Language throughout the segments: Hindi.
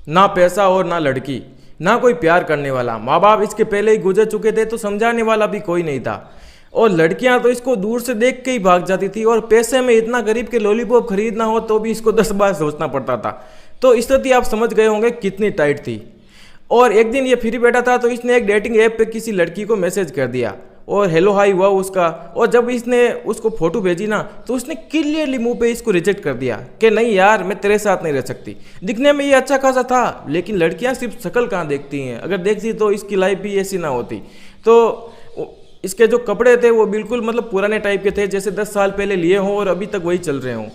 ना पैसा और ना लड़की, ना कोई प्यार करने वाला। माँ बाप इसके पहले ही गुजर चुके थे तो समझाने वाला भी कोई नहीं था। और लड़कियां तो इसको दूर से देख के ही भाग जाती थी, और पैसे में इतना गरीब के लॉलीपॉप खरीदना हो तो भी इसको 10 बार सोचना पड़ता था। तो स्थिति आप समझ गए होंगे कितनी टाइट थी। और एक दिन ये फ्री बैठा था तो इसने एक डेटिंग ऐप पे किसी लड़की को मैसेज कर दिया और हेलो हाई हुआ उसका। और जब इसने उसको फोटो भेजी ना तो उसने क्लियरली मुंह पे इसको रिजेक्ट कर दिया कि नहीं यार, मैं तेरे साथ नहीं रह सकती। दिखने में ये अच्छा खासा था, लेकिन लड़कियां सिर्फ शक्ल कहाँ देखती हैं, अगर देखती तो इसकी लाइफ भी ऐसी ना होती। तो इसके जो कपड़े थे वो बिल्कुल मतलब पुराने टाइप के थे, जैसे 10 साल पहले लिए हों और अभी तक वही चल रहे हों।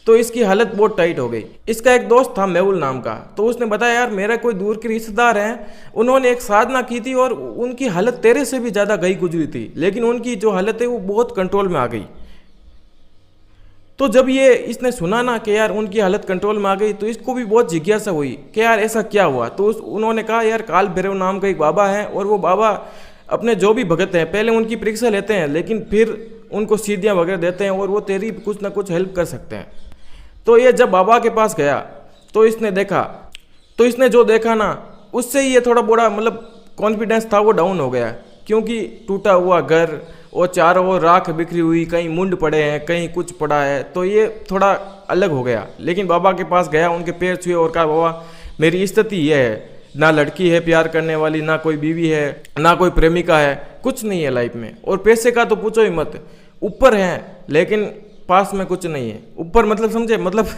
तो इसकी हालत बहुत टाइट हो गई। इसका एक दोस्त था मेहुल नाम का, तो उसने बताया यार मेरा कोई दूर के रिश्तेदार हैं, उन्होंने एक साधना की थी और उनकी हालत तेरे से भी ज़्यादा गई गुजरी थी, लेकिन उनकी जो हालत है वो बहुत कंट्रोल में आ गई। तो जब ये इसने सुना ना कि यार उनकी हालत कंट्रोल में आ गई तो इसको भी बहुत जिज्ञासा हुई कि यार ऐसा क्या हुआ। तो उन्होंने कहा यार काल भैरव नाम का एक बाबा है, और वो बाबा अपने जो भी भगत हैं पहले उनकी परीक्षा लेते हैं, लेकिन फिर उनको सीधियाँ वगैरह देते हैं और वो तेरी कुछ ना कुछ हेल्प कर सकते हैं। तो ये जब बाबा के पास गया तो इसने देखा, तो इसने जो देखा ना उससे ही ये थोड़ा बड़ा मतलब कॉन्फिडेंस था वो डाउन हो गया, क्योंकि टूटा हुआ घर और चारों ओर राख बिखरी हुई, कहीं मुंड पड़े हैं, कहीं कुछ पड़ा है, तो ये थोड़ा अलग हो गया। लेकिन बाबा के पास गया, उनके पैर छुए और कहा बाबा मेरी स्थिति ये है, ना लड़की है प्यार करने वाली, ना कोई बीवी है, ना कोई प्रेमिका है, कुछ नहीं है लाइफ में, और पैसे का तो पूछो ही मत। ऊपर है लेकिन पास में कुछ नहीं है। ऊपर मतलब समझे, मतलब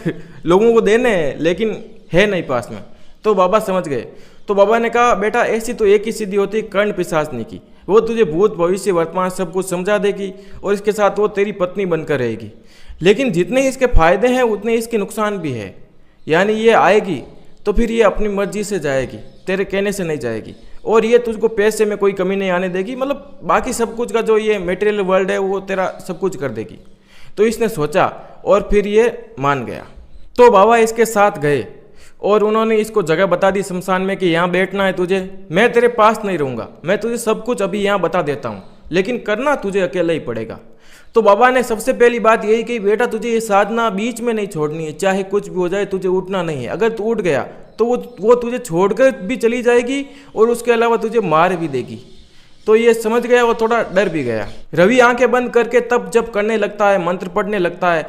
लोगों को देने हैं लेकिन है नहीं पास में। तो बाबा समझ गए। तो बाबा ने कहा बेटा ऐसी तो एक ही सिद्धि होती है कर्ण पिशाचनी की, वो तुझे भूत भविष्य वर्तमान सब कुछ समझा देगी और इसके साथ वो तेरी पत्नी बनकर रहेगी। लेकिन जितने इसके फायदे हैं उतने इसके नुकसान भी है। यानी ये आएगी तो फिर ये अपनी मर्जी से जाएगी, तेरे कहने से नहीं जाएगी, और ये तुझको पैसे में कोई कमी नहीं आने देगी, मतलब बाकी सब कुछ का जो ये मटेरियल वर्ल्ड है वो तेरा सब कुछ कर देगी। तो इसने सोचा और फिर ये मान गया। तो बाबा इसके साथ गए और उन्होंने इसको जगह बता दी शमशान में कि यहाँ बैठना है तुझे, मैं तेरे पास नहीं रहूँगा, मैं तुझे सब कुछ अभी यहाँ बता देता हूँ, लेकिन करना तुझे अकेला ही पड़ेगा। तो बाबा ने सबसे पहली बात यही कही बेटा तुझे ये साधना बीच में नहीं छोड़नी है, चाहे कुछ भी हो जाए तुझे उठना नहीं है। अगर तू उठ गया तो वो तुझे छोड़कर भी चली जाएगी और उसके अलावा तुझे मार भी देगी। तो ये समझ गया, वो थोड़ा डर भी गया। रवि आंखें बंद करके तब जब करने लगता है, मंत्र पढ़ने लगता है।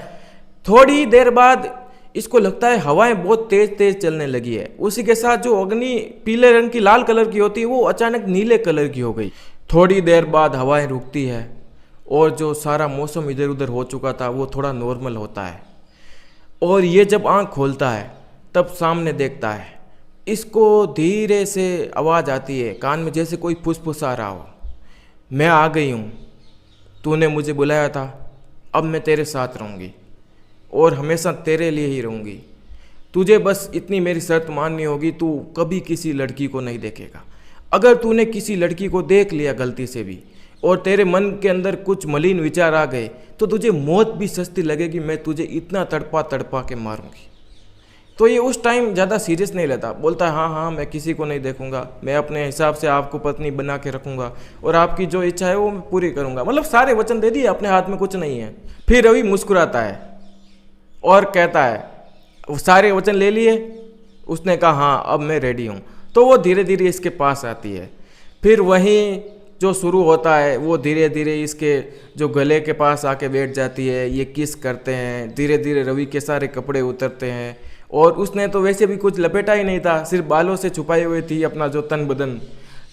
थोड़ी देर बाद इसको लगता है हवाएं बहुत तेज तेज चलने लगी है। उसी के साथ जो अग्नि पीले रंग की लाल कलर की होती है वो अचानक नीले कलर की हो गई। थोड़ी देर बाद हवाएं रुकती है और जो सारा मौसम इधर उधर हो चुका था वो थोड़ा नॉर्मल होता है। और ये जब आंख खोलता है तब सामने देखता है, इसको धीरे से आवाज़ आती है कान में जैसे कोई फुसफुसा रहा हो, मैं आ गई हूँ, तूने मुझे बुलाया था, अब मैं तेरे साथ रहूँगी और हमेशा तेरे लिए ही रहूँगी। तुझे बस इतनी मेरी शर्त माननी होगी, तू कभी किसी लड़की को नहीं देखेगा। अगर तूने किसी लड़की को देख लिया गलती से भी और तेरे मन के अंदर कुछ मलिन विचार आ गए तो तुझे मौत भी सस्ती लगेगी, मैं तुझे इतना तड़पा तड़पा के मारूंगी। तो ये उस टाइम ज़्यादा सीरियस नहीं लेता, बोलता है हाँ हाँ मैं किसी को नहीं देखूंगा, मैं अपने हिसाब से आपको पत्नी बना के रखूंगा और आपकी जो इच्छा है वो मैं पूरी करूंगा। मतलब सारे वचन दे दिए, अपने हाथ में कुछ नहीं है। फिर रवि मुस्कुराता है और कहता है वो सारे वचन ले लिए, उसने कहा हाँ अब मैं रेडी हूँ। तो वो धीरे धीरे इसके पास आती है। फिर वहीं जो शुरू होता है वो धीरे धीरे इसके जो गले के पास आके बैठ जाती है, ये किस करते हैं, धीरे धीरे रवि के सारे कपड़े उतरते हैं। और उसने तो वैसे भी कुछ लपेटा ही नहीं था, सिर्फ बालों से छुपाई हुई थी अपना जो तन बदन।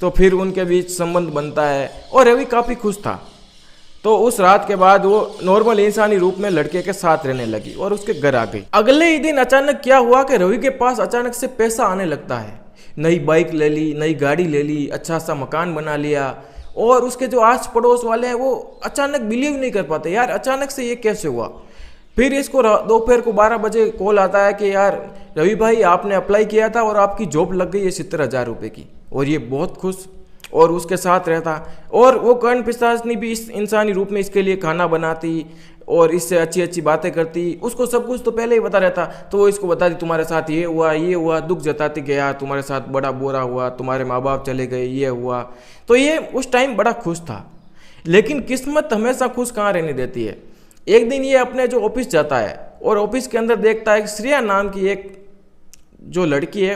तो फिर उनके बीच संबंध बनता है और रवि काफ़ी खुश था। तो उस रात के बाद वो नॉर्मल इंसानी रूप में लड़के के साथ रहने लगी और उसके घर आ गई। अगले ही दिन अचानक क्या हुआ कि रवि के पास अचानक से पैसा आने लगता है। नई बाइक ले ली, नई गाड़ी ले ली, अच्छा सा मकान बना लिया। और उसके जो आस पड़ोस वाले हैं वो अचानक बिलीव नहीं कर पाते, यार अचानक से ये कैसे हुआ। फिर इसको दोपहर को 12 बजे कॉल आता है कि यार रवि भाई आपने अप्लाई किया था और आपकी जॉब लग गई है 70,000 रुपये की। और ये बहुत खुश और उसके साथ रहता। और वो कर्ण पिशाचनी भी इस इंसानी रूप में इसके लिए खाना बनाती और इससे अच्छी अच्छी बातें करती। उसको सब कुछ तो पहले ही बता रहता, तो वो इसको बताती तुम्हारे साथ ये हुआ, दुख जताती कि यार तुम्हारे साथ बड़ा बुरा हुआ, तुम्हारे माँ बाप चले गए, ये हुआ। तो ये उस टाइम बड़ा खुश था। लेकिन किस्मत हमेशा खुश कहाँ रहने देती है। एक दिन ये अपने जो ऑफिस जाता है और ऑफिस के अंदर देखता है श्रेया नाम की एक जो लड़की है